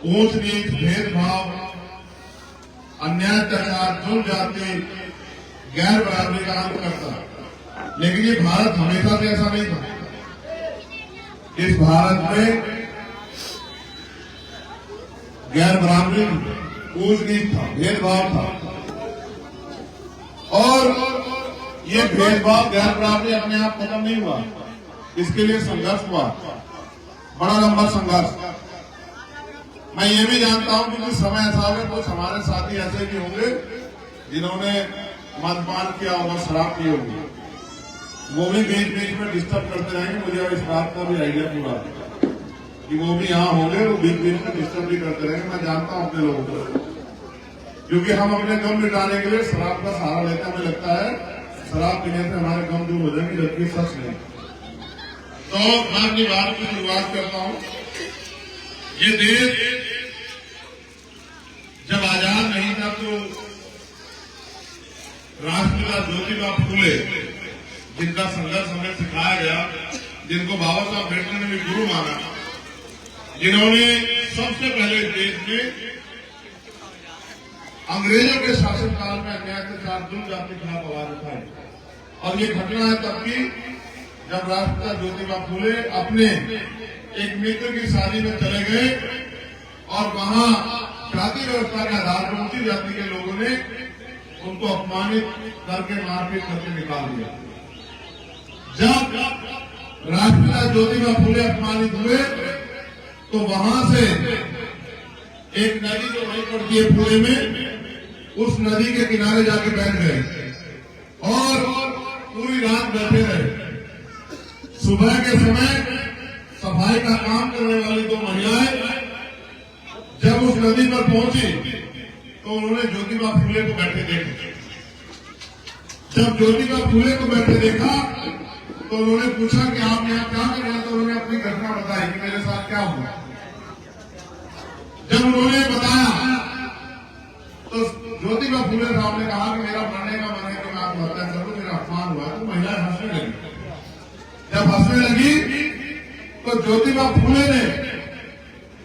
ऊंच नीच, भेदभाव, अन्याय, अत्याचार, जुल्म, जाति, गैर बराबरी का अंत करता। लेकिन ये भारत हमेशा से ऐसा नहीं था। इस भारत में गैर बराबरी, ऊंच नीच था, भेदभाव था। और ये भेदभाव, गैर बराबरी अपने आप खत्म नहीं हुआ, इसके लिए संघर्ष हुआ, बड़ा लंबा संघर्ष। मैं ये भी जानता हूं कि कुछ समय ऐसा होगा, कुछ हमारे साथी ऐसे भी होंगे जिन्होंने मद्यपान किया होगा, शराब पी होगी, वो भी बीच बीच में डिस्टर्ब करते रहेंगे। मुझे अब इस बात का भी आइडिया पूरा कि वो भी यहाँ होंगे, वो बीच बीच में डिस्टर्ब भी करते रहेंगे। मैं जानता हूं अपने लोगों को, क्योंकि हम अपने गम मिटाने के लिए शराब का सहारा लेते हैं। हमें लगता है शराब पीने से हमारे गम दूर हो जाएंगे, जबकि सच नहीं। तो मैं अपनी बात की शुरुआत करता हूं। ये देश जब आजाद नहीं था तो राष्ट्रपिता ज्योतिबा फूले, जिनका संघर्ष हमें सिखाया गया, जिनको बाबा साहब अम्बेडकर ने भी गुरु माना, जिन्होंने सबसे पहले देश में अंग्रेजों के शासनकाल में अन्याय, अत्याचार, जुल्म, जाति के खिलाफ आवाज उठाई। और ये घटना है तब की जब राष्ट्रपिता ज्योतिबा फूले अपने एक मित्र की शादी में चले गए और वहां जाति व्यवस्था के आधार पर ऊंची जाति के लोगों ने उनको अपमानित करके, मारपीट करके निकाल दिया। जब राष्ट्रपिता ज्योतिबा फूले अपमानित हुए तो वहां से एक नदी जो वहीं पड़ती है पुणे में, उस नदी के किनारे जाके बैठ गए और पूरी रात बैठे रहे। सुबह के समय सफाई का काम करने वाली दो महिलाएं जब उस नदी पर पहुंची तो उन्होंने ज्योतिबा फूले को बैठे देखा। जब ज्योतिबा फूले को बैठे देखा तो उन्होंने पूछा कि आप यहाँ क्या कर रहे हैं। तो उन्होंने अपनी घटना बताई कि मेरे साथ क्या हुआ। जब उन्होंने बताया तो ज्योतिबा फूले साहब ने कहा कि मेरा मरने का मन है कि मैं आत्महत्या करूं, मेरा अपमान हुआ। तो महिलाएं हंसने लगी। जब हंसने लगी तो ज्योतिबा फूले ने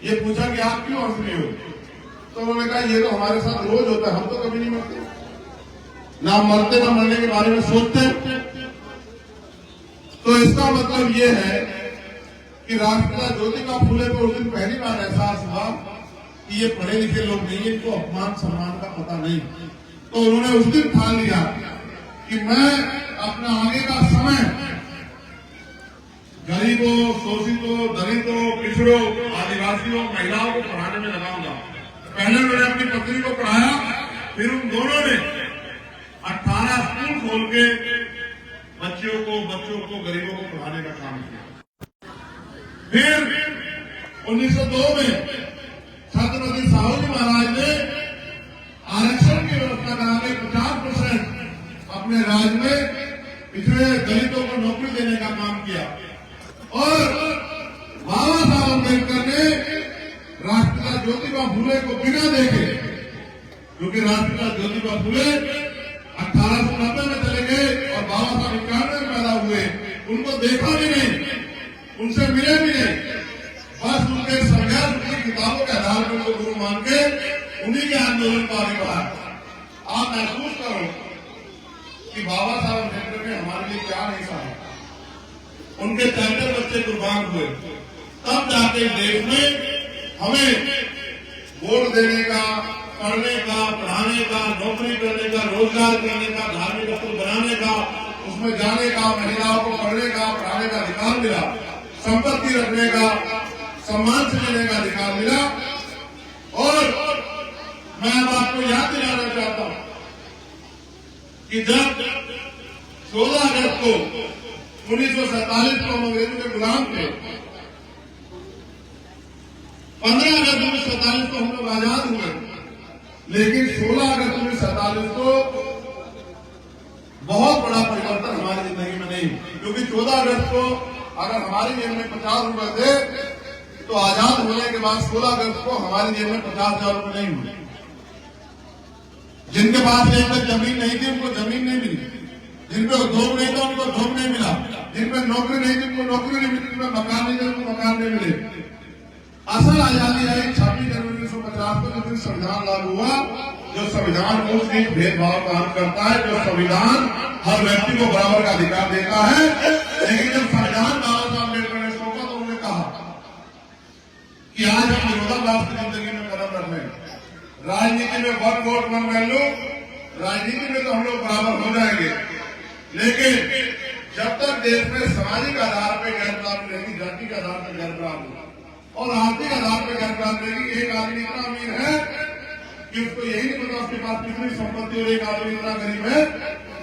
ये पूछा कि आप क्यों हंस रही हो। तो उन्होंने कहा ये तो हमारे साथ रोज होता है, हम तो कभी नहीं मरते, ना मरते ना मरने के बारे में सोचते। तो इसका मतलब ये है कि राष्ट्रपिता ज्योतिबा फूले को उस दिन पहली बार एहसास हुआ कि ये पढ़े लिखे लोग नहीं, इनको अपमान सम्मान का पता नहीं। तो उन्होंने उस दिन ठान लिया कि मैं अपना आगे का समय गरीबों, शोषितों, दलितों, पिछड़ों, आदिवासियों, महिलाओं को पढ़ाने में लगाऊंगा। पहले उन्होंने अपनी पत्नी को पढ़ाया, फिर उन दोनों ने 18 स्कूल खोल के बच्चों को, गरीबों को पढ़ाने का काम किया। फिर 1902 में छत्रपति साहू जी महाराज ने आरक्षण की व्यवस्था करा के 50% अपने राज्य में पिछड़े दलितों को नौकरी देने का काम किया। और बाबा साहब अम्बेडकर ने राष्ट्रपिता ज्योतिबा फूले को बिना देखे, क्योंकि राष्ट्रपिता ज्योतिबा फूले 1890 में चले गए और बाबा साहब 91 में पैदा हुए, उनको देखा भी नहीं, उनसे मिले भी नहीं, बस उनके संघर्ष, उनकी किताबों के आधार पर उनको गुरु मान के उन्हीं के आंदोलन को आगे बढ़ाया। आप महसूस करो कि बाबा साहब अम्बेडकर ने हमारे लिए क्या नहीं सहा। उनके 33 बच्चे कुर्बान हुए, तब जाके देश में हमें वोट देने का, पढ़ने का, पढ़ाने का, नौकरी करने का, रोजगार करने का, धार्मिक स्थल बनाने का, उसमें जाने का, महिलाओं को पढ़ने का, पढ़ाने का अधिकार मिला, संपत्ति रखने का, सम्मान से लेने का अधिकार मिला। और मैं अब आपको याद दिलाना चाहता हूं कि जब 16 अगस्त को 1947 को हम अंग्रेजों के गुलाम थे, 15 अगस्त 1947 को हम लोग आजाद हुए, लेकिन 16 अगस्त 1947 को बहुत बड़ा परिवर्तन हमारी जिंदगी में नहीं, क्योंकि 14 अगस्त को अगर हमारी जेब में 50 रुपए थे तो आजाद होने के बाद 16 अगस्त को हमारी जेब में 50,000 रुपए नहीं हुए। जिनके पास एक तक जमीन नहीं थी उनको जमीन नहीं मिली, जिनपे उद्योग नहीं था उनको उद्योग नहीं मिला, जिनपे नौकरी नहीं थी उनको नौकरी नहीं मिली, जिनपे मकान नहीं थे उनको मकान नहीं मिले। असल आजादी आई 26 जनवरी 1950 में जो संविधान लागू हुआ, जो संविधान ऊंच नीच भेदभाव काम करता है, जो संविधान हर व्यक्ति को बराबर का अधिकार देता है, लेकिन जब संविधान बाबा साहब अम्बेडकर ने सौंपा तो उन्होंने कहा कि आज हम विरोधाभास की जिंदगी में कदम रख रहे हैं। राजनीति में वन वोट वन वैल्यू, राजनीति में तो हम लोग बराबर हो जाएंगे, लेकिन जब तक देश में सामाजिक आधार पर गैर बराबरी रहेगी, जाति के आधार पर गैर बराबरी और आर्थिक आधार पर गैर बराबरी रहेगी। एक आदमी इतना अमीर है कि उसको यही नहीं पता उसके पास कितनी संपत्ति, और एक आदमी इतना गरीब है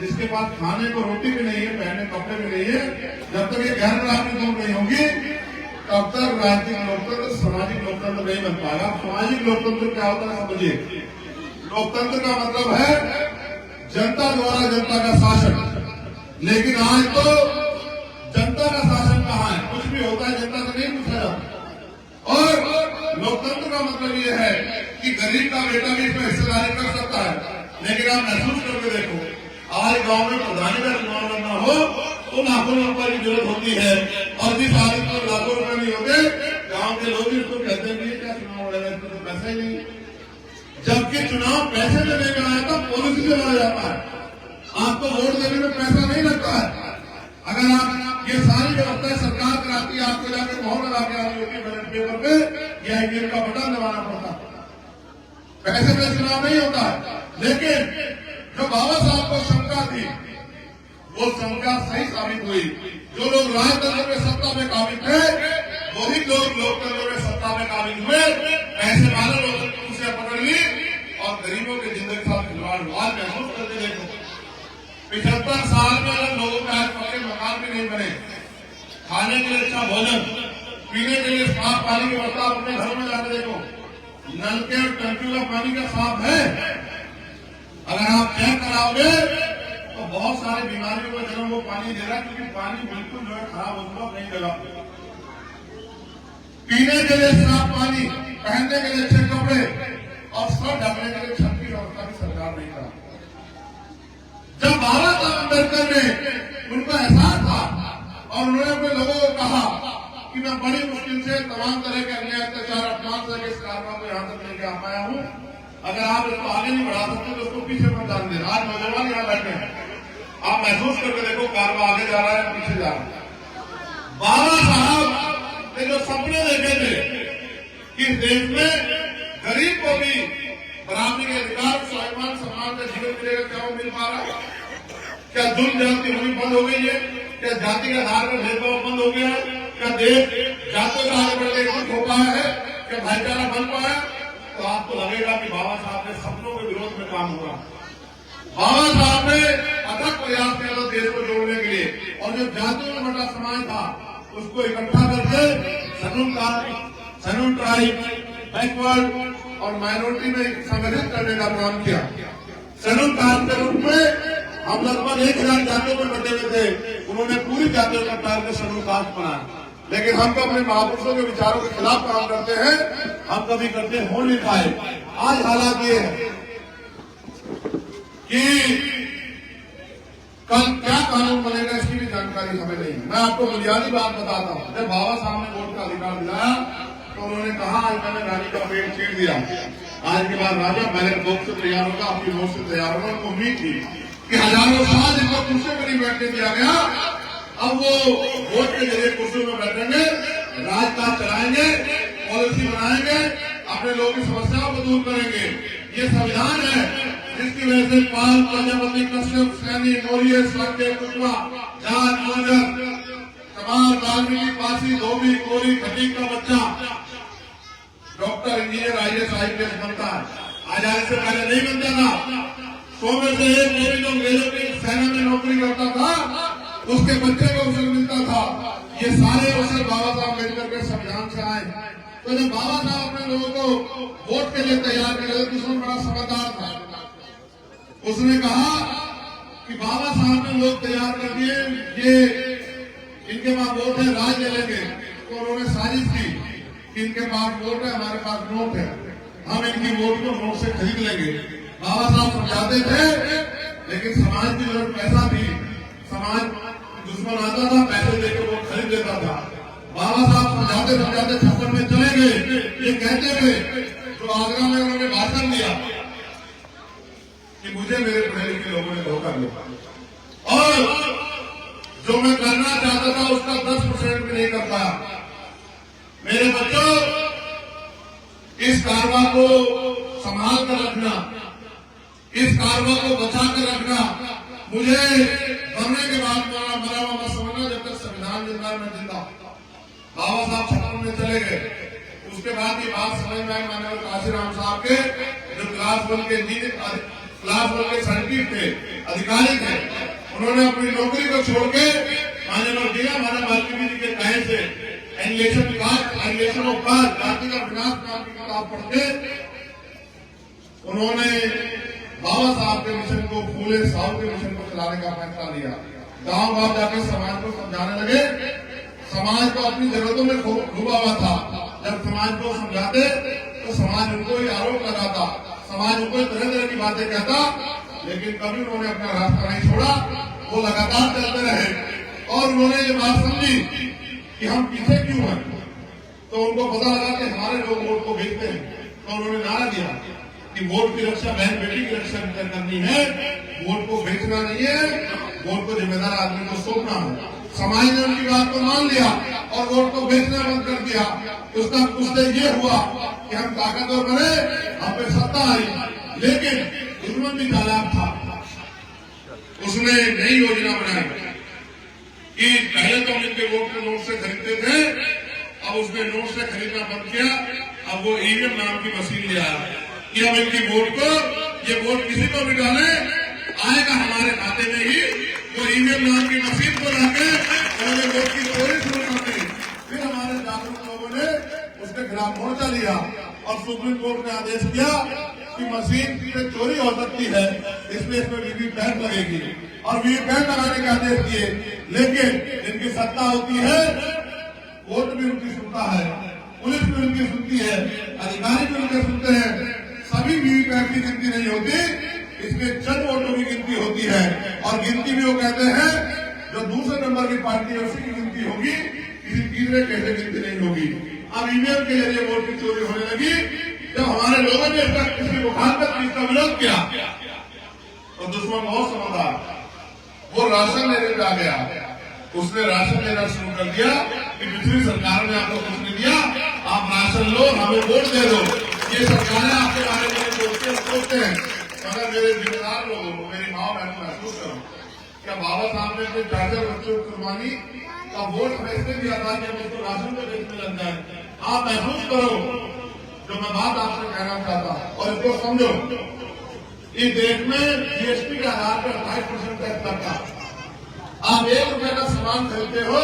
जिसके पास खाने को रोटी भी नहीं है, पहने कपड़े भी नहीं है। जब तक ये गैर बराबरी दूर नहीं होगी तब तक राजनीतिक लोकतंत्र, सामाजिक लोकतंत्र नहीं बन पाएगा। सामाजिक लोकतंत्र क्या होता है समझिए। लोकतंत्र का मतलब है जनता द्वारा जनता का शासन, लेकिन आज तो जनता का शासन कहाँ है? कुछ भी होता है जनता से नहीं पूछा जाता। और लोकतंत्र का मतलब यह है कि गरीब का बेटा भी इसमें हिस्सेदारी कर सकता है। लेकिन आप महसूस करके देखो, आज गांव में प्रधानी का चुनाव लड़ना हो तो लाखों रुपए की जरूरत होती है, और जिस आदमी को लाखों रुपए नहीं होते, गांव के लोग भी उसको कहते हैं कि क्या चुनाव लड़ेगा, इसमें तो पैसा ही नहीं। जबकि चुनाव पैसे देने में आया था, पॉलिसी से लड़ा जाता है। आपको वोट देने में पैसा नहीं लगता है। अगर आप ये सारी व्यवस्थाएं सरकार कराती है, आपको जाकर मोहर लगा के आनी होती है बैलेट पेपर पे, या ईवीएम का बटन दबाना पड़ता है। पैसे में चुनाव नहीं होता है। लेकिन जो बाबा साहब को शंका थी, वो शंका सही साबित हुई। जो लोग राजतंत्र में सत्ता में काबिज थे, वही लोग लोकतंत्र में सत्ता में काबिज हुए। पैसे वाले लोग उसे पकड़ ली और गरीबों की जिंदगी के साथ खिलवाड़ हुआ। महसूस करके देखो, 75 साल में अगर लोगों के आज पक्के मकान भी नहीं बने, खाने के लिए अच्छा भोजन, पीने के लिए साफ पानी की व्यवस्था, अपने घरों में जाकर देखो, नल के और टंकी का पानी का साफ है। अगर आप चेक कराओगे तो बहुत सारी बीमारियों का जन्म वो पानी दे रहा है, क्योंकि पानी बिल्कुल जो है खराब हो चुका नहीं जगह। पीने के लिए साफ पानी, पहनने के लिए अच्छे कपड़े और सर ढकने के लिए छत की व्यवस्था भी सरकार नहीं करा। जब बाबा साहब अम्बेडकर ने उनको एहसास था और उन्होंने अपने लोगों को कहा कि मैं बड़ी मुश्किल से तमाम तरह के अन्याय, अत्याचार, अपमान से इस कारनामे को यहाँ तक लेके आ पाया हूँ। अगर आप इसको आगे नहीं बढ़ा सकते तो उसको पीछे मत डाल देना। आज नौजवान यहाँ बैठे हैं, आप महसूस करके देखो कारवा आगे जा रहा है पीछे जा रहा है। बाबा साहब ने जो सपने देखे थे कि देश में गरीब को भी बराबरी के अधिकार, स्वाभिमान, सम्मान का जीवन मिलेगा, क्या वो मिल पा रहा है? क्या जुल्म जाति होनी बंद हो गई है? क्या जाति के आधार पर भेदभाव बंद हो गया है? क्या देश जातों का आगे बढ़ने एकजुट हो पाया है? क्या भाईचारा बन पाया? तो आपको लगेगा कि बाबा साहब ने सपनों के विरोध में काम हुआ। बाबा साहब ने अथक प्रयास किया था देश को जोड़ने के लिए, और जो जातियों में बटा समाज था उसको इकट्ठा करके शेड्यूल ट्राइब, बैकवर्ड और माइनॉरिटी में संगठित करने का काम किया। शेड्यूल कास्ट के रूप में हम लगभग 1000 जातियों में बटे हुए थे, उन्होंने पूरी जातियों का पैर में शेड्यूल कास्ट बनाया। लेकिन हम तो अपने महापुरुषों के विचारों के खिलाफ काम करते हैं, हम कभी करते हो नहीं पाए। आज हालात ये है कि कल क्या कानून बनेगा इसकी भी जानकारी हमें नहीं है। मैं आपको बुनियादी बात बताता हूँ। जब बाबा साहब ने वोट का अधिकार दिलाया तो उन्होंने कहा, आज मैंने रानी का पेट चीर दिया, आज के बाद राजा बैलेट बॉक्स से तैयार होगा, आपकी वोट से तैयार होगा। उनको उम्मीद थी कि हजारों साल जिनको कुर्सी पर नहीं बैठने दिया गया, अब वो वोट के जरिए कुर्सियों में बैठेंगे, राजकाज चलाएंगे, पॉलिसी बनाएंगे, अपने लोगों की समस्याओं को दूर करेंगे। ये संविधान है जिसकी वजह से पाल, प्रजापति, कश्यप, सैनी, मौर्य, शाक्य, कुशवा, जाट, मोहम्मद, तमाम वाल्मीकि, पासी, धोबी, कोरी, खटीक का बच्चा डॉक्टर, इंजीनियर, IAS, IPS बनता है। आजादी से पहले नहीं बनता था। 100 में से एक कोई जो अंग्रेजों की सेना में नौकरी करता था, उसके बच्चे को अवसर मिलता था। ये सारे अवसर बाबा साहब अम्बेडकर के संविधान से आए। तो जब बाबा साहब अपने लोगों को वोट के लिए तैयार कर रहे थे, उसमें बड़ा समझदार था। उसने कहा कि बाबा साहब ने लोग तैयार कर दिए, ये इनके पास वोट है, राज ले लेंगे। तो उन्होंने साजिश की कि इनके पास वोट है, हमारे पास नोट है, हम इनकी वोट को नोट से खरीद लेंगे। बाबा साहब समझाते थे, लेकिन समाज की जरूरत पैसा थी। समाज दुश्मन आता था, पैसे देकर वोट खरीद लेता था। बाबा साहब समझाते समझाते 56 में चले गए। ये कहते हुए जो आगरा में उन्होंने भाषण दिया कि मुझे मेरे पढ़े लिखे लोगों ने धोखा दिया और जो मैं करना चाहता था उसका 10% भी नहीं कर पाया। मेरे बच्चों, इस कारवा को संभाल कर रखना, इस कारवा को बचा कर रखना। मुझे मरने के बाद मरा हुआ समझना, जब तक संविधान जिंदा मैं जिंदा। बाबा साहब छप्पन में चले गए, उसके बाद ये बात समझ में आई माननीय काशीराम साहब के, जो क्लास 1 के सर्टिफिकेट थे, अधिकारी थे, उन्होंने अपनी नौकरी को छोड़ के माननीय वाल्मीकि जी के कहे से एनिलेशन ऑफ बर्थ, जाति का विनाश नाम की किताब पढ़ के उन्होंने बाबा साहब के मिशन को, फूले साहब के मिशन को चलाने का फैसला लिया। गांव जाके समाज को समझाने लगे। समाज को अपनी जरूरतों में डूबा हुआ था। जब समाज को समझाते तो समाज उनको ही आरोप लगाता, समाज उनको तरह तरह की बातें कहता, लेकिन कभी उन्होंने अपना रास्ता नहीं छोड़ा। वो लगातार चलते रहे और उन्होंने ये बात समझी कि हम पीछे क्यों हैं। तो उनको पता लगा कि हमारे लोग वोट को बेचते हैं, तो उन्होंने नारा दिया कि वोट की रक्षा बहन बेटी की रक्षा करनी है, वोट को बेचना नहीं है, वोट को जिम्मेदार आदमी को सौंपना है। समाज ने उनकी बात को मान लिया और वोट को बेचना बंद कर दिया। उससे ये हुआ कि हम ताकतवर बने, हम पे सत्ता आई, लेकिन दुश्मन भी चालाक था। उसने नई योजना बनाई कि पहले तो हम इनके वोट को नोट से खरीदते थे, अब उसने नोट से खरीदना बंद किया। अब वो ईवीएम नाम की मशीन ले आया कि अब इनकी वोट को, ये वोट किसी को भी डाले आएगा हमारे खाते में ही। वो ईवीएम नाम की मशीन को लाके उन्होंने वोट की चोरी शुरू कर दी। फिर हमारे जागरूक लोगों ने उसके खिलाफ मोर्चा लिया और सुप्रीम कोर्ट ने आदेश दिया कि मशीन से चोरी हो सकती है, इसमें वीवीपैट लगेगी और वीवीपैट लगाने के आदेश दिए। लेकिन जिनकी सत्ता होती है, कोर्ट भी उनकी सुनता है, पुलिस भी उनकी सुनती है, अधिकारी भी उनके सुनते हैं। सभी वीवीपैट की गिनती नहीं होती, इसमें चंद वोटों की गिनती होती है और गिनती भी वो कहते हैं जो दूसरे नंबर की पार्टी है उसी की गिनती होगी, किसी तीसरे कैसे गिनती नहीं होगी। अब ईवीएम के जरिए वोट की चोरी होने लगी। जब हमारे लोगों ने इसकी मुखालफत की, इसका विरोध किया, तो दुश्मन बहुत समझदार, वो राशन लेने पे आ गया। उसने राशन लेना शुरू कर दिया कि पिछली सरकार ने आपको कुछ नहीं दिया, आप राशन लो, हमें वोट दे दो। ये सरकारें आपके बारे में सोचते हैं। मगर मेरे जिम्मेदार लोगों को, मेरी माँ बहनों महसूस करो, क्या बाबा साहब ने अपने चाचा बच्चों की कुर्बानी का वोट हमें इसलिए दिया था कि हम इसको राशन को बेचने लग जाए। आप महसूस करो जो मैं बात आपसे कहना चाहता हूँ और इसको समझो। इस देश में जीएसटी के आधार पर 28% टैक्स लगता। आप 1 रुपए का सामान खरीदते हो,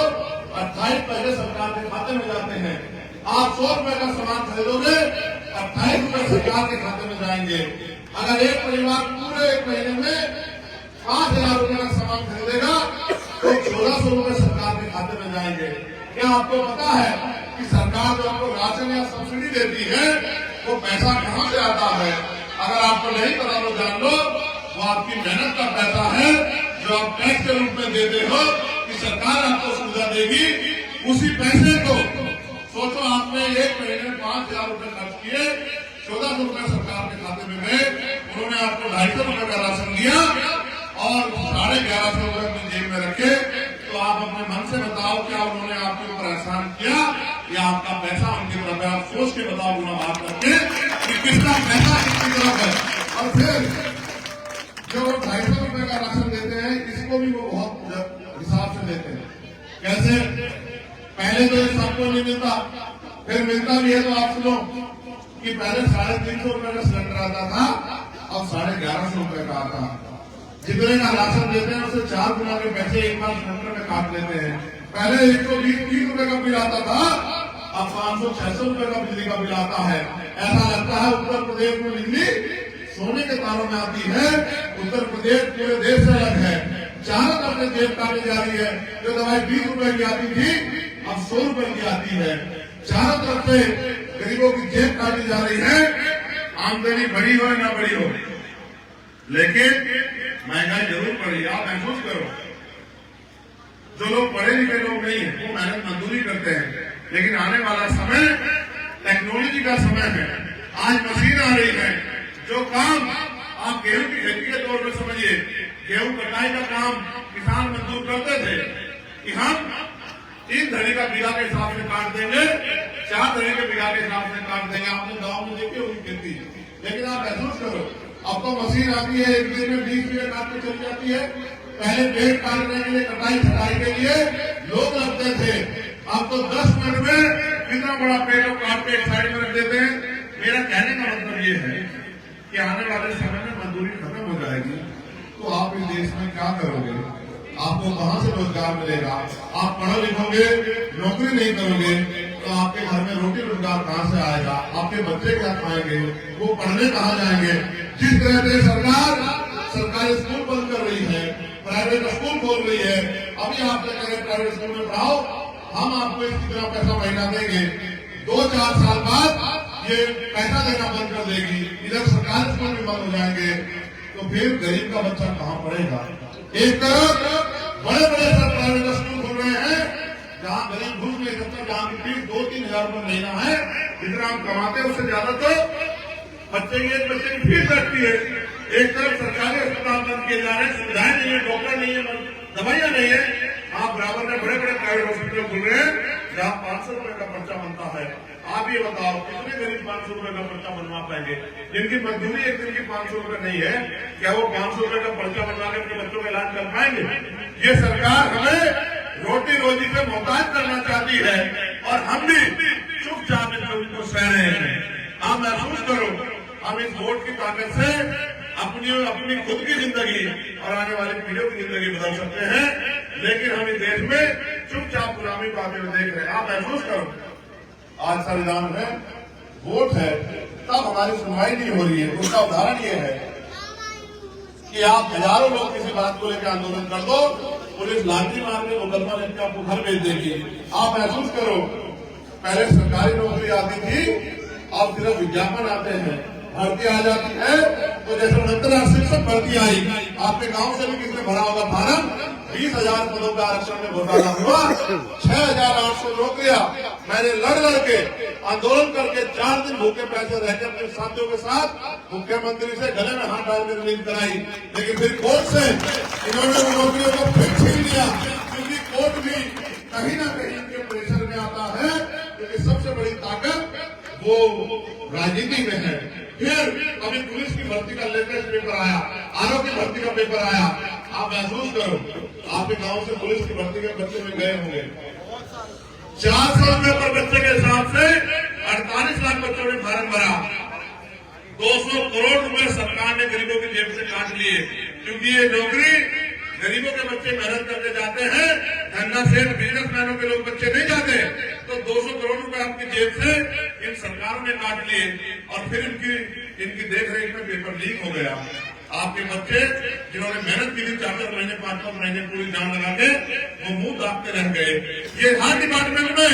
28 पैसे सरकार के खाते में जाते हैं। आप 100 रुपए का सामान खरीदोगे, 28 रुपए सरकार के खाते में जाएंगे। अगर एक परिवार पूरे 1 महीने में 5000 रुपए का सामान खरीदेगा तो 1400 रुपए सरकार के खाते में जाएंगे। क्या आपको पता है कि सरकार जो आपको राशन या सब्सिडी देती है वो पैसा कहां से आता है? अगर आपको नहीं पता तो जान लो, वो आपकी मेहनत का पैसा है जो आप टैक्स के रूप में देते हो कि सरकार आपको सुविधा देगी। उसी पैसे को सोचो, आपने 1 महीने में 5000 रुपए खर्च किए, 1400 रुपए सरकार के खाते में गए, उन्होंने आपको 250 रुपए का राशन दिया और 1150 रुपए अपनी जेब में रखे। तो आप अपने मन से बताओ, क्या उन्होंने आपके ऊपर एहसान किया या आपका पैसा उनकी तरफ है? आप सोच के बताओ गुना बात करके कि किसका पैसा किसकी तरफ है। और फिर जो 250 रुपए का राशन देते हैं, इसको भी वो बहुत हिसाब से देते हैं। कैसे? पहले तो सबको नहीं मिलता, फिर मिलता भी है तो आप सुनो कि पहले 350 रुपए का सिलेंडर आता था, अब 1150 रुपए का आता। जितने का राशन देते हैं उससे 4 गुना के पैसे एक बार सिलेंडर में काट लेते हैं। पहले 120-30 रुपए का बिल आता था, अब 500-600 रुपए का बिजली का बिल आता है। ऐसा लगता है उत्तर प्रदेश में बिजली सोने के तारों में आती है। उत्तर प्रदेश पूरे देश से अलग है। चारों तरफ से जेब काटी जा रही है। जो दवाई 20 रुपए की आती थी, अब 100 रुपए की आती है। चारों तरफ से गरीबों की जेब काटी जा रही है। आमदनी बढ़ी हो या ना बढ़ी हो, लेकिन महंगाई जरूर बढ़ी। आप महसूस करो, जो लोग पढ़े लिखे लोग नहीं है वो मेहनत मजदूरी करते हैं, लेकिन आने वाला समय टेक्नोलॉजी का समय है। आज मशीन आ रही है। जो काम आप गेहूं की खेती के तौर पर समझिए, गेहूं कटाई का काम किसान मजदूर करते थे कि हम 3 धड़ी का बीघा के हिसाब से काट देंगे, 4 धड़ी के बीघा के हिसाब से काट देंगे। आपने गांव में देखी होगी खेती, लेकिन आप महसूस करो अब तो मशीन आती है, एक दिन में 20 बीघा काट के चली जाती है। पहले पेड़ काटने के लिए, कटाई छटाई के लिए लोग लगते थे, अब तो 10 मिनट में कितना बड़ा पेड़ काट के एक साइड में रख देते हैं। मेरा कहने का मतलब ये है कि आने वाले समय में मजदूरी खत्म हो जाएगी तो आप इस देश में क्या करोगे? आपको कहां से रोजगार मिलेगा? आप पढ़ो लिखोगे, नौकरी नहीं करोगे तो आपके घर में रोटी रोजगार कहां से आएगा? आपके बच्चे क्या खाएंगे? वो पढ़ने कहां जाएंगे? जिस तरह से सरकारी स्कूल बंद कर रही है, प्राइवेट स्कूल खोल रही है, अभी आप कह रहे प्राइवेट स्कूल में पढ़ाओ, हम आपको इतना पैसा महीना देंगे, 2-4 साल बाद ये पैसा देना बंद कर देगी, इधर सरकारी स्कूल भी बंद हो जाएंगे, तो फिर गरीब का बच्चा कहाँ पढ़ेगा? एक तरफ बड़े बड़े प्राइवेट स्कूल खुल रहे हैं जहाँ गरीब घुस नहीं सकता, जहाँ की फीस 2-3 हजार रुपये महीना है, जितना हम कमाते हैं उससे ज्यादा तो बच्चे की फीस लगती है। एक तरफ सरकारी अस्पताल बंद किए जा रहे हैं, सुविधाएं नहीं है, डॉक्टर नहीं है, दवाइयां नहीं है। आप बराबर में बड़े बड़े प्राइवेट हॉस्पिटल खुल रहे हैं जहाँ 500 रुपए का पर्चा बनता है। आप ये बताओ कितने गरीब 500 रुपए का पर्चा बनवा पाएंगे? जिनकी मजदूरी एक दिन की 500 रुपए नहीं है, क्या वो 500 रुपए का पर्चा बनवा के अपने बच्चों का इलाज कर पाएंगे? ये सरकार हमें रोटी रोजी से मोहताज करना चाहती है और हम भी चुपचाप इनको सह रहे हैं। आप महसूस करो, हम इस वोट की ताकत से अपनी खुद की जिंदगी और आने वाली पीढ़ियों की जिंदगी बदल सकते हैं, लेकिन हम इस देश में चुपचाप गुलामी पाते हुए देख रहे हैं। आप महसूस करो, आज संविधान में वोट है तब हमारी सुनवाई नहीं हो रही है। उसका उदाहरण ये है कि आप हजारों लोग किसी बात को लेकर आंदोलन कर दो, पुलिस लाठी मार के मुकदमा लेकर आपको घर भेज देगी। आप महसूस करो, पहले सरकारी नौकरी आती थी, अब सिर्फ विज्ञापन आते हैं, भर्ती आ जाती है। तो जैसे 69 शिक्षक भर्ती आई, आपके गांव से भी किसने भरा होगा फार्म? 20,000 पदों का आरक्षण में घोटाला हुआ, 6,800 नौकरियां मैंने लड़ के आंदोलन करके 4 दिन भूखे पैसे रहकर अपने साथियों के साथ मुख्यमंत्री से गले में हाथ डाल के रिलीज कराई, लेकिन फिर कोर्ट से इन्होंने उन नौकरियों को फिर छीन लिया, क्योंकि कोर्ट भी कहीं ना कहीं इनके प्रेशर में आता है, क्योंकि सबसे बड़ी ताकत वो राजनीति में है। फिर अभी पुलिस की भर्ती का लेटेस्ट पेपर आया, आरओ की भर्ती का पेपर आया। आप महसूस करो, आपके गांव से पुलिस की भर्ती के बच्चे में गए होंगे, 400 रुपए पर बच्चे के हिसाब से 48 लाख बच्चों ने फार्म भरा। 200 करोड़ रुपए सरकार ने गरीबों की जेब से काट लिए, क्योंकि ये नौकरी गरीबों के बच्चे मेहनत करके जाते हैं, धंधा सेठ बिजनेसमैनों के लोग बच्चे नहीं जाते। तो 200 करोड़ रुपए आपकी जेब से इन सरकारों ने काट लिए और फिर इनकी देखरेख में पेपर लीक हो गया। आपके बच्चे जिन्होंने मेहनत की थी 4-4 महीने 5-5 महीने पूरी जान लगा के, वो मुंह दागते रह गए। ये हर डिपार्टमेंट में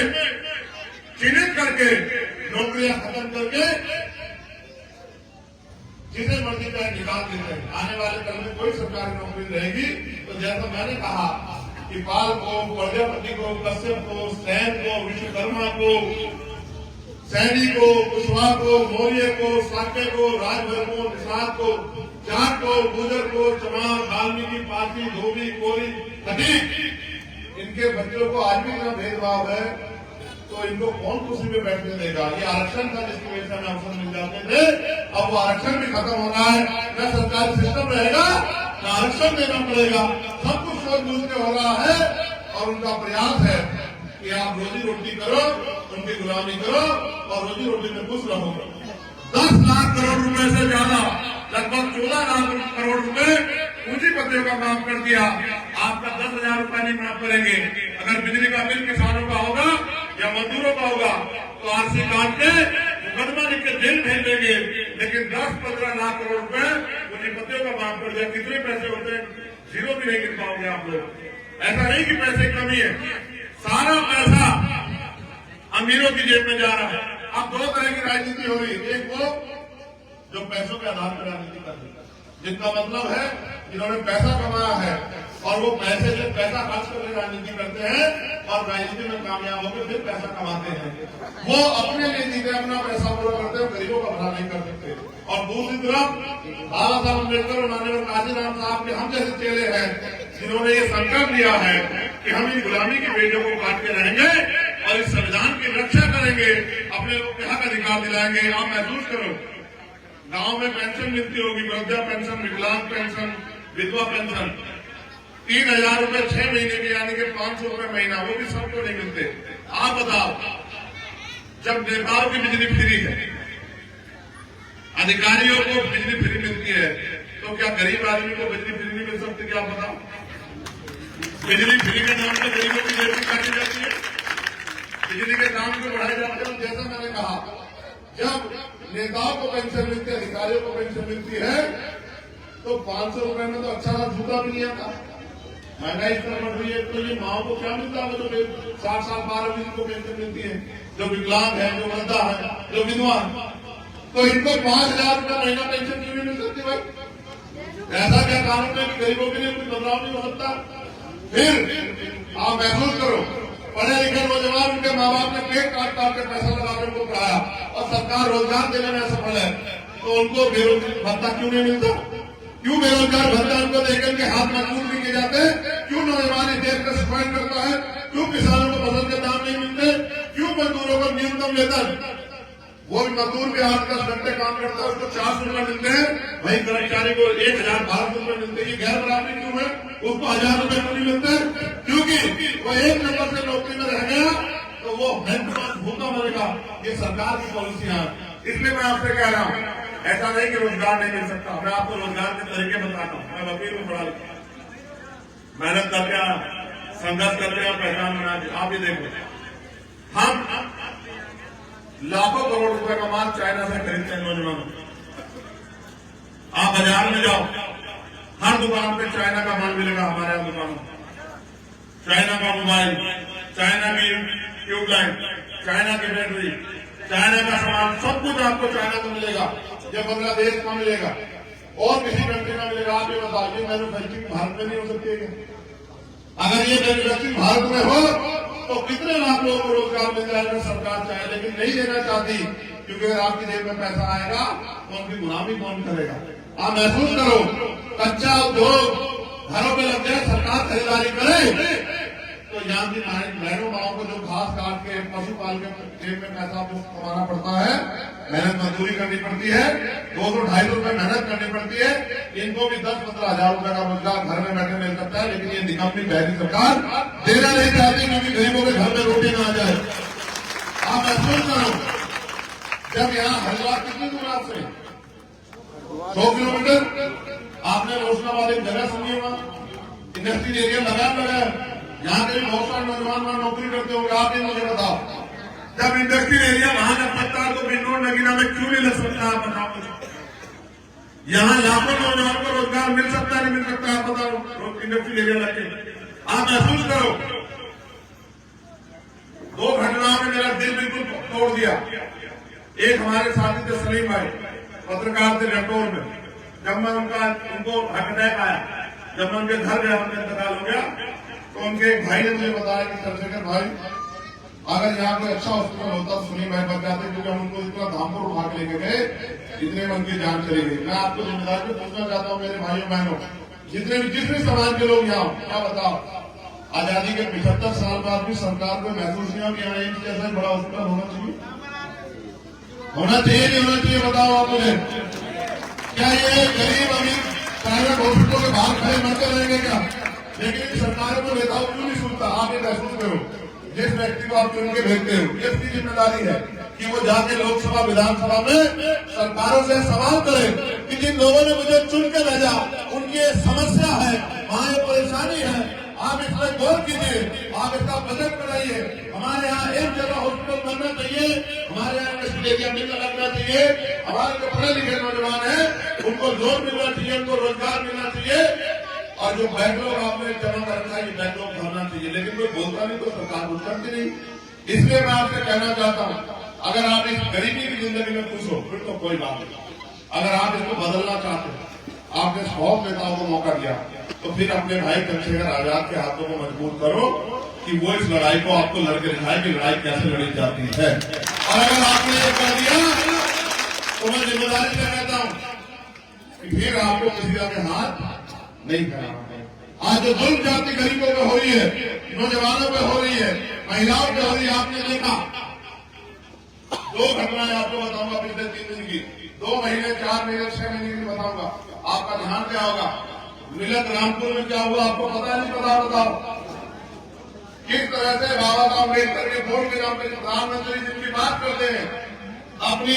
चिन्हित करके नौकरियां खत्म करके जिसे मर्जी चाहे निकाल देते हैं। आने वाले कल में कोई सरकारी नौकरी रहेगी तो जैसा मैंने कहा कि पाल को, प्रजापति को, कश्यप को, सैन को, विश्वकर्मा को, सैनी को, कुशवाहा को, मौर्य को, साक्य को, राजभर को, निषाद को, जाट को, गुजर को, चमार, वाल्मीकि, पासी, धोबी, कोरी, खटीक, इनके बच्चों को आज भी इतना भेदभाव है तो इनको कौन कुर्सी में बैठने देगा? ये आरक्षण का जिसकी वजह से हमें अवसर मिल जाते थे, अब वो आरक्षण भी खत्म हो रहा है। न सरकारी सिस्टम रहेगा, न आरक्षण देना पड़ेगा, सब कुछ सोच बूझ के हो रहा है। और उनका प्रयास है कि आप रोजी रोटी करो, उनकी गुलामी करो और रोजी रोटी में खुश रहो। 10 लाख करोड़ रुपए से ज्यादा, लगभग 14 लाख करोड़ रुपए पूंजीपतियों का माफ कर दिया। आपका 10,000 रुपए नहीं माफ करेंगे। अगर बिजली का बिल किसानों का होगा या मजदूरों का होगा तो आरसी काट के मुकदमा लिख के जेल भेज देंगे, लेकिन 10-15 लाख करोड़ रुपए पूंजीपतियों का माफ कर दिया। कितने पैसे होते हैं? 0 भी नहीं गिन पाओगे आप लोग। ऐसा नहीं कि पैसे की कमी है, सारा पैसा अमीरों की जेब में जा रहा है। अब 2 तरह की राजनीति हो रही है, एक वो जो पैसों के आधार पर राजनीति कर रही है, जिनका मतलब है जिन्होंने पैसा कमाया है और वो पैसे से पैसा खर्च करके राजनीति करते हैं, और राजनीति में कामयाब होकर फिर पैसा कमाते हैं। वो अपने लिए जीते, अपना पैसा पूरा करते हैं, गरीबों का भला नहीं कर सकते। और दूसरी तरफ बाबा साहब अम्बेडकर और माननीय काशीराम साहब के हम जैसे चेले हैं जिन्होंने ये संकल्प लिया है कि हम इन गुलामी की बेड़ियों को काट के रहेंगे और इस संविधान की रक्षा करेंगे, अपने लोग के हक अधिकार दिलाएंगे। आप महसूस करो, गांव में पेंशन मिलती होगी, वृद्धा पेंशन, विकलांग पेंशन, विधवा पेंशन, 3,000 रुपए 6 महीने के, यानी कि 500 रुपए महीना, वो भी सबको नहीं मिलते। आप बताओ, जब नेताओं की बिजली फ्री है, अधिकारियों को बिजली फ्री मिलती है, तो क्या गरीब आदमी को बिजली फ्री नहीं मिल सकती? क्या आप बताओ? बिजली फ्री के नाम पर गरीबों की जेब काटी जाती है, बिजली के दाम को बढ़ाए जाते हैं। जैसा मैंने कहा, जब नेताओं को पेंशन मिलती है, अधिकारियों को पेंशन मिलती है, तो 500 रुपए में तो अच्छा सा जूता भी नहीं आता। महंगाई इतना बढ़ रही है, तो ये माओ को क्या मिलता है? जो 60 साल 12 को पेंशन मिलती है, जो विकलांग है, जो वृद्धा है, जो विधवा है, तो इनको 5,000 रुपया महीना पेंशन क्यों नहीं मिल सकती? भाई ऐसा क्या कानून है कि गरीबों के लिए कोई बदलाव नहीं हो सकता? फिर आप महसूस करो, पढ़े लिखे नौजवान, उनके माँ बाप ने केक काट काट के पैसा लगाकर उनको पढ़ाया और सरकार रोजगार देने में असफल है, तो उनको बेरोजगार भत्ता क्यों नहीं मिलता? क्यों बेरोजगार भत्ता उनको देकर के हाथ मजबूत नहीं किए जाते? क्यों नौजवान इस देश का सफाई करता है? क्यों किसानों को फसल के दाम नहीं मिलते? क्यों मजदूरों को न्यूनतम वेतन, वो मजदूर भी 8-10 घंटे काम करता है, उसको 400 रुपए मिलते हैं, वही कर्मचारी को 1,012 रुपए मिलते हैं? ये गैर बराबरी क्यों है? उसको 1,000 रुपए क्यों नहीं मिलते? क्योंकि वो 1 नंबर से नौकरी में रह गया तो वो भूखा मरेगा। ये सरकार की पॉलिसियां। इसलिए मैं आपसे कह रहा हूं, ऐसा नहीं कि रोजगार नहीं मिल सकता। मैं आपको रोजगार के तरीके बताता हूँ। मैं वकील हूँ, पढ़ा लिखा, मेहनत करके संघर्ष करके पहचान बना। आप ये देखो, हम लाखों करोड़ रुपए का माल चाइना से खरीदते हैं नौजवानों। आप बाजार में जाओ, हर दुकान पे चाइना का माल मिलेगा। हमारे यहाँ दुकानों, चाइना का मोबाइल, चाइना की ट्यूबलाइट, चाइना की बैटरी, चाइना का सामान, सब कुछ आपको चाइना में मिलेगा। ये बांग्लादेश में मिलेगा और किसी कंट्री में मिलेगा। आप ये बताइए, मैन्युफैक्चरिंग भारत में नहीं हो सकती है? अगर ये मैन्युफैक्चरिंग भारत में हो तो कितने लाख लोगों को रोजगार मिल जाएगा? सरकार चाहे, लेकिन नहीं देना चाहती, क्योंकि अगर आपकी जेब में पैसा आएगा तो उनकी गुलामी कौन करेगा? आप महसूस करो, कच्चा उद्योग घरों में लग जाए, सरकार खरीदारी करे, तो यहाँ की बहनों माओं को जो घास काट के पशुपाल के जेब में पैसा कमाना पड़ता है, मेहनत मजदूरी करनी पड़ती है, 200-250 रुपए मेहनत करनी पड़ती है, इनको भी 10-15 हजार रुपए का रोजगार घर में बैठे मिल सकता है। लेकिन ये निकम्मी बहरी सरकार देना नहीं चाहती, क्योंकि गरीबों के घर में रोटी ना आ जाए। आप महसूस करो, जब यहाँ हरिद्वार कितनी दूर आपसे 100 किलोमीटर, आपने रोशनाबाद एक जगह सुनी होगा, इंडस्ट्रियल एरिया लगा यहाँ के बहुत सारे नौजवान वहां नौकरी करते होंगे। आप ये मुझे बताओ, जब इंडस्ट्रियल एरिया वहां लग सकता है तो बिन्नौर नगीना में क्यों नहीं लग सकता? आप बताओ मुझे। यहाँ लाखों नौजवान को रोजगार मिल सकता है, नहीं मिल सकता? आप बताओ, इंडस्ट्रियल एरिया लगे। आप महसूस करो, 2 घटनाओं ने मेरा दिल बिल्कुल तोड़ दिया। एक हमारे साथी थे सलीम भाई, पत्रकार थे लखनऊ में। जब मैं उनको हार्ट अटैक आया, जब मैं उनके घर गया, उनका इंतकाल हो गया, तो उनके एक भाई ने मुझे बताया कि चंद्रशेखर भाई, अगर यहाँ कोई अच्छा हॉस्पिटल होता तो सुनी भाई बच जाते, क्योंकि हम उनको इतना धामपुर उठा के लेके गए, इतने में उनकी जान चली गई। मैं आपको जिम्मेदारी में पूछना चाहता हूँ, मेरे भाइयों बहनों, जितने भी समाज के लोग यहाँ, क्या बताओ, आजादी के 75 साल बाद भी सरकार को महसूस नहीं हो कि यहाँ एक जैसा बड़ा हॉस्पिटल होना चाहिए? होना चाहिए नहीं होना चाहिए? बताओ आप मुझे। क्या ये गरीब अमीर प्राइवेट हॉस्पिटलों के बाहर खड़े मरते रहेंगे क्या? लेकिन सरकारों को नेताओं क्यों नहीं सुनता? आप ये महसूस करो, जिस व्यक्ति को आप चुन के भेजते हो, ये उसकी जिम्मेदारी है कि वो जाके लोकसभा विधानसभा में सरकारों से सवाल करे कि जिन लोगों ने मुझे चुन के भेजा, उनकी समस्या है, वहां ये परेशानी है, आप इस पर गौर कीजिए, आप इसका बजट बनाइए। हमारे यहाँ एक जगह हॉस्पिटल बनना चाहिए, हमारे यहाँ इंडस्ट्रियल एरिया मिलना लगना चाहिए, हमारे जो पढ़े लिखे नौजवान है उनको लोन मिलना चाहिए, उनको रोजगार मिलना चाहिए, और जो बैकलॉग आपने जमा कर रखा है ये बैकलॉग भरना चाहिए। लेकिन कोई बोलता नहीं तो सरकार कुछ करती नहीं। इसलिए मैं आपसे कहना चाहता हूँ, अगर आप इस गरीबी की जिंदगी में खुश हो फिर तो कोई बात नहीं। अगर आप इसको बदलना चाहते हैं, आपने 100 नेताओं को मौका दिया, तो फिर अपने भाई चंद्रशेखर आजाद के हाथों को मजबूत करो कि वो इस लड़ाई को आपको लड़के दिखाए कि लड़ाई कैसे लड़ी जाती है। और अगर आपने ये कर दिया तो मैं जिम्मेदारी से कहता हूं कि फिर आपको किसी का के हाथ नहीं फैलाना। आज जो जुल्म जाति गरीबों पे हो रही है, नौजवानों पे हो रही है, महिलाओं पे हो रही है, आपने देखा 2 घटनाएं आपको बताऊंगा पिछले 3 दिन की, 2 महीने 4 महीने 6 महीने की बताऊंगा, आपका ध्यान क्या होगा। मिलत रामपुर में क्या हुआ आपको पता नहीं पता, बताओ किस तरह से बाबा साहब अम्बेडकर के वोट के नाम पर प्रधानमंत्री जिनकी बात करते हैं, अपनी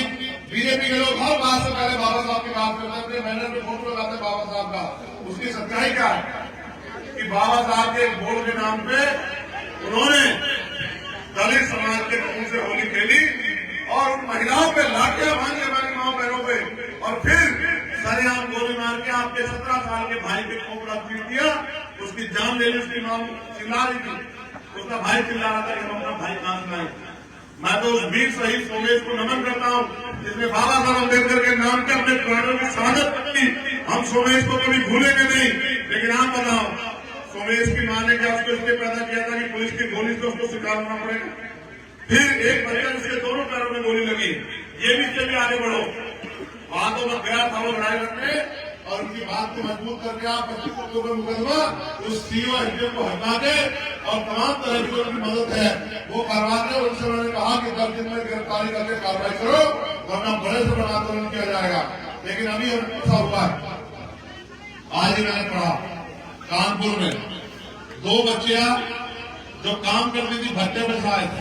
बीजेपी के लोग हर बात से पहले बाबा साहब की बात करते हैं, अपने बैनर पे फोटो लगाते हैं बाबा साहब का। उसकी सच्चाई क्या है कि बाबा साहब के वोट के नाम पे उन्होंने दलित समाज के खून से होली खेली और उन महिलाओं पे लाठियां मारने वाली माओ बहनों पे, और फिर सरेआम गोली मार के आपके 17 साल के भाई के खोपड़ा पीट दिया, उसकी जान ले ली। उसकी मां चिल्ला रही थी, उसका भाई चिल्ला रहा था कि हम अपना भाई कहां से लाए। मैं तो उस वीर शहीद सोमेश को नमन करता हूं जिसने बाबा साहब अम्बेडकर के नाम पे अपने प्राणों की शहादत की। हम सोमेश को कभी भूलेंगे नहीं। लेकिन आप बताओ, सोमेश की मां ने क्या उसको इसलिए पैदा किया था कि पुलिस की गोली से उसको स्वीकार करना पड़ेगा। फिर एक बच्चा जिसके दोनों पैरों में गोली लगी, ये भी इससे भी आगे बढ़ो। वहां तो मैं गया था वो लड़ाई लड़ने और उनकी बात को मजबूत करके आप 25 को मुकदमा उस सीओ एसडीएम को हटा के और तमाम तरह की उनकी मदद है वो करवा के उनसे मैंने कहा कि 10 दिन में गिरफ्तारी करके कार्रवाई करो, वरना बड़े से बड़ा आंदोलन किया जाएगा। लेकिन अभी ऐसा हुआ है, आज ही मैंने पढ़ा कानपुर में 2 बच्चियां जो काम करती थी भट्टे में शायद,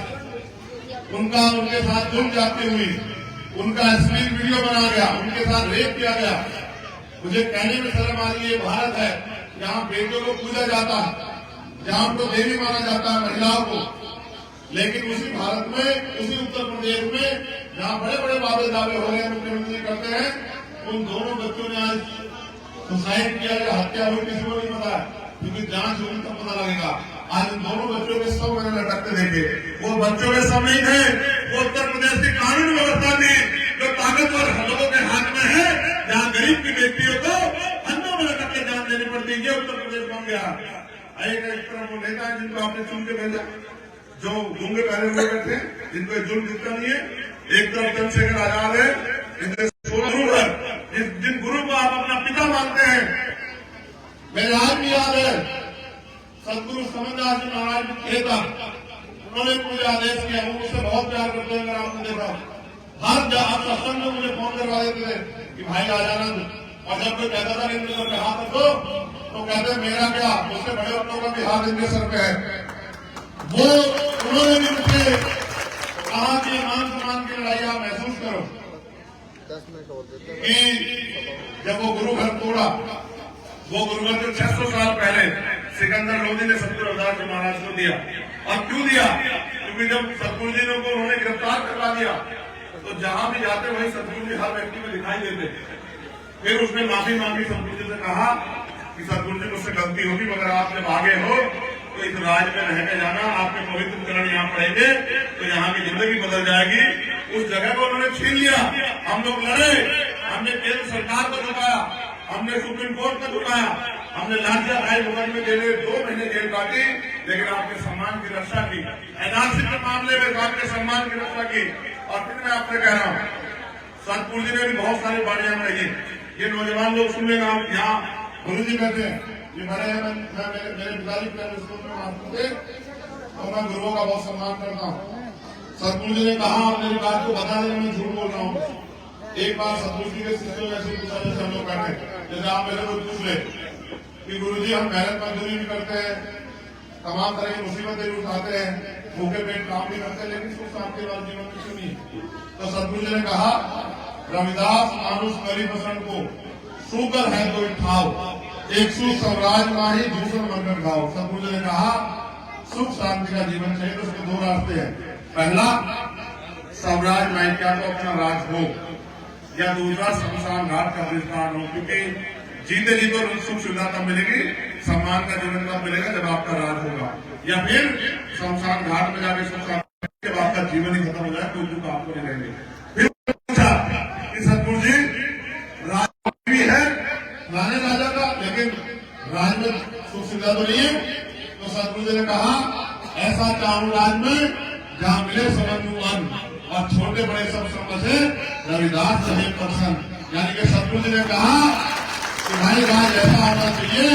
उनके साथ जुल्म जाती हुई, उनका अश्लील वीडियो बना गया, उनके साथ रेप किया गया। मुझे कहने में शर्म आ रही है, भारत है जहां बेटियों को पूजा जाता है, जहां उनको देवी माना जाता है महिलाओं को, लेकिन उसी भारत में, उसी उत्तर प्रदेश में जहां बड़े बड़े वादे दावे हो रहे हैं, मुख्यमंत्री करते हैं, उन दोनों बच्चों ने आज सुसाइड किया या हत्या हुई किसी को नहीं पता है, क्योंकि जांच होगी तब पता लगेगा। आज उन दोनों बच्चों के सब मैंने लटकते देखे, वो बच्चों के सब नहीं थे, वो उत्तर प्रदेश की कानून व्यवस्था थी जो ताकतवर लोगों के हाथ में है, जहां गरीब की बेटियों को हंधों में लटक के जान देनी पड़ती है। उत्तर प्रदेश बन गया। एक तरफ वो नेता है जिनको आपने चुन के भेजा, जो गूंगे पहने हुए बैठे, जिनको जुल्म दिखता नहीं है। एक तरफ चंद्रशेखर आजाद है, गुरु है, जिन गुरु को आप अपना पिता मानते हैं। मेरे आज भी याद है सदगुरु समझदार जी महाराज कहता, उन्होंने मुझे आदेश किया, वो मुझसे बहुत प्यार करते हैं। अगर आपने देखा हर सत्संग में मुझे फोन करवा देते थे कि भाई आ जाना, और जब कोई कहता था कि इनके सर पे हाथ रखो तो कहते मेरा क्या, उससे बड़े लोगों का भी हाथ इनके सर पे है। वो उन्होंने भी मुझे कहा कि मान सम्मान की लड़ाई आप महसूस करो कि जब वो गुरु घर तोड़ा, वो गुरु घर जो 600 साल पहले सिकंदर लोधी ने सतगुरु रविदास जी महाराज को दिया। और क्यों दिया? क्योंकि जब सतगुरु जी ने उन्होंने गिरफ्तार करवा दिया तो जहां भी जाते वही सतगुरु जी हर व्यक्ति में दिखाई देते। फिर उसने माफी मांगी, सतगुरु जी से कहा कि सतगुरु जी मुझसे गलती होगी, मगर आप जब आगे हो तो इस राज में रह के जाना, आपके पवित्र चरण यहाँ पड़ेंगे तो यहाँ की जिंदगी बदल जाएगी। उस जगह को उन्होंने छीन लिया। हम लोग लड़े, हमने केंद्र सरकार को झुकाया, हमने सुप्रीम कोर्ट को झुकाया, हमने लाठियां खाई, मुकदमे के लिए 2 महीने जेल काटी, लेकिन आपके सम्मान की रक्षा की। एनआरसी के मामले में आपके सम्मान की रक्षा की। और फिर मैं आपसे कह रहा हूँ, सतगुरु जी ने भी बहुत सारी बाड़ियां कही। ये नौजवान लोग सुन लेना, यहाँ गुरु जी बैठे हैं, ये मेरे पिताजी प्राइमरी स्कूल में मास्टर थे, तो मैं गुरुओं का बहुत सम्मान करता हूँ। सतगुरु जी ने कहा, आप मेरी बात को बता दें, मैं झूठ बोल रहा हूँ। एक बार सतगुरु जी के शिष्यों ऐसे पूछा जैसे हम लोग बैठे, जैसे आप मेरे को पूछ ले कि गुरु जी हम मेहनत मजदूरी भी करते हैं, तमाम तरह की मुसीबतें भी उठाते हैं, भूखे पेट काम भी करते हैं, लेकिन सुख शांति वाले जीवन में क्यों नहीं? तो सतगुरु जी ने कहा, रविदास मानुष करी पसंद को शुगर है तो ठाव, एक सुख स्वराज माही दूसरा बनकर खाओ। सतगुरु जी ने कहा सुख शांति का जीवन चाहिए तो उसके 2 रास्ते हैं। पहला, स्वराज माइक्या को अपना राज हो, या दूसरा शमशान घाट का विस्तार हो। क्योंकि जीते जी तो सुख सुविधा तब मिलेगी, सम्मान का जीवन तब मिलेगा जब आपका राज होगा, या फिर शमशान घाट में जाके सुख शांति जब आपका जीवन ही खत्म हो जाए तो दुख आपको नहीं रहेंगे। फिर पूछा कि सतगुरु जी राज भी है, राज में सुख सुविधा तो नहीं है। तो सतगुरु जी ने कहा ऐसा चाहूं राज में जहां मिले सबंधु मन और छोटे बड़े सब बसे रविदास रहे प्रसन्न। यानी कि सतगुरु जी ने कहा कि भाई राज ऐसा होना चाहिए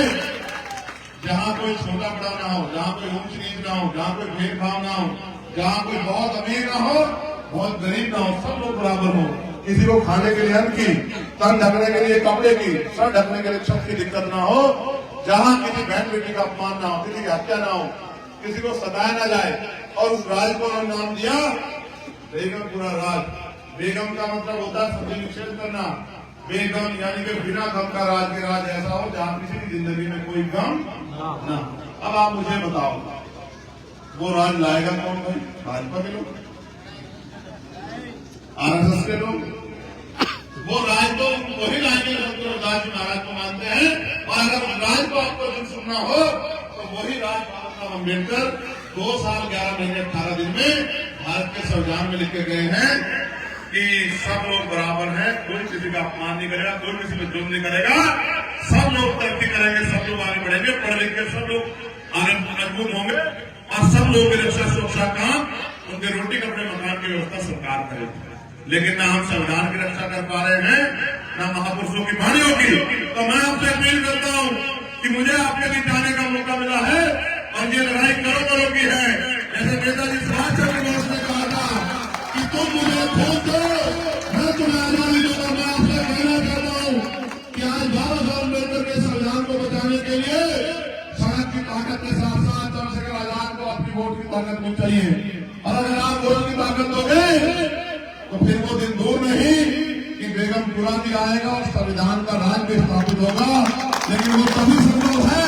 जहां कोई छोटा बड़ा ना हो, जहां कोई ऊंच नीच ना हो, जहां कोई भेदभाव ना हो, जहां कोई बहुत अमीर ना हो, बहुत गरीब ना हो, सब लोग बराबर हो। किसी को खाने के लिए अन्न की, तन ढकने के लिए कपड़े की, सर ढकने के लिए छत की दिक्कत ना हो, जहां किसी बहन बेटी का अपमान ना हो, किसी की हत्या ना हो, किसी को सताया ना जाए। और उस राज को उन्होंने नाम दिया बेगमपुरा राज। बेगम का मतलब होता है सभी निषेध करना। बेगम यानी कि बिना गम का राज के राज ऐसा हो जहां किसी की जिंदगी में कोई गम ना। अब आप मुझे बताओ वो राज लाएगा कौन भाई? भाजपा के लोग, आरएसएस के लोग। वो राज तो वही लाएंगे जो राज महाराज को मानते हैं। और अगर राज को आपको दिन सुनना हो तो वही राज बाबा साहब अम्बेडकर 2 साल 11 महीने 18 दिन में भारत के संविधान में लिखे गए हैं कि सब लोग बराबर हैं, कोई किसी का अपमान नहीं करेगा, कोई किसी पे जुल्म नहीं करेगा, सब लोग तरक्की करेंगे, सब लोग आगे बढ़ेंगे, पढ़ लिख के सब लोग आगे मजबूत होंगे और सब लोगों की रक्षा सुरक्षा काम, उनके रोटी कपड़े मकान की व्यवस्था सरकार करेगी। लेकिन ना हम संविधान की रक्षा कर पा रहे हैं, ना महापुरुषों की वाणियों की। तो मैं आपसे अपील करता हूं कि मुझे आपके बीच आने का मौका मिला है और ये लड़ाई करोड़ों की है। जैसे नेताजी सुभाष चंद्र बोस ने कहा था कि तुम मुझे खोज दो, मैं तुम्हें आजादी दूंगा। मैं आपसे कहना चाहता हूं कि आज बाबा साहब अम्बेडकर के संविधान को बचाने के लिए सड़क की ताकत के साथ साथ चंद्रशेखर आजाद को अपनी वोट की ताकत भी चाहिए। और अगर आप वोट की ताकत दोगे तो फिर वो दिन दूर नहीं कि बेगमपुरा भी आएगा और संविधान का राज भी स्थापित होगा। लेकिन वो तभी संभव है